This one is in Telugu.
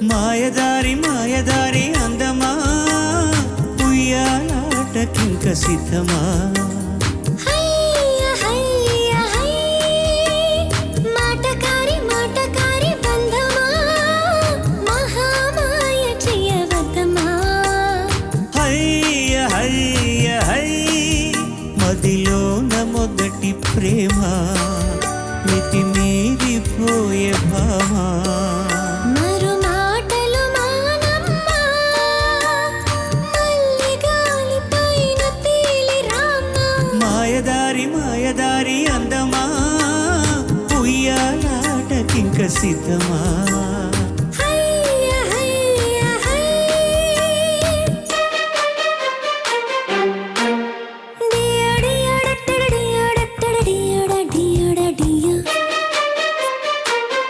మాయదారి మాయదారి అందమా ఉయ్యాలాటకింక సిద్ధమా మదిలోన మొదటి ప్రేమ మితిమీరిపోయే భామా మాయదారి మాయదారి అందమా ఉయ్యాలాటకింక సిద్ధమా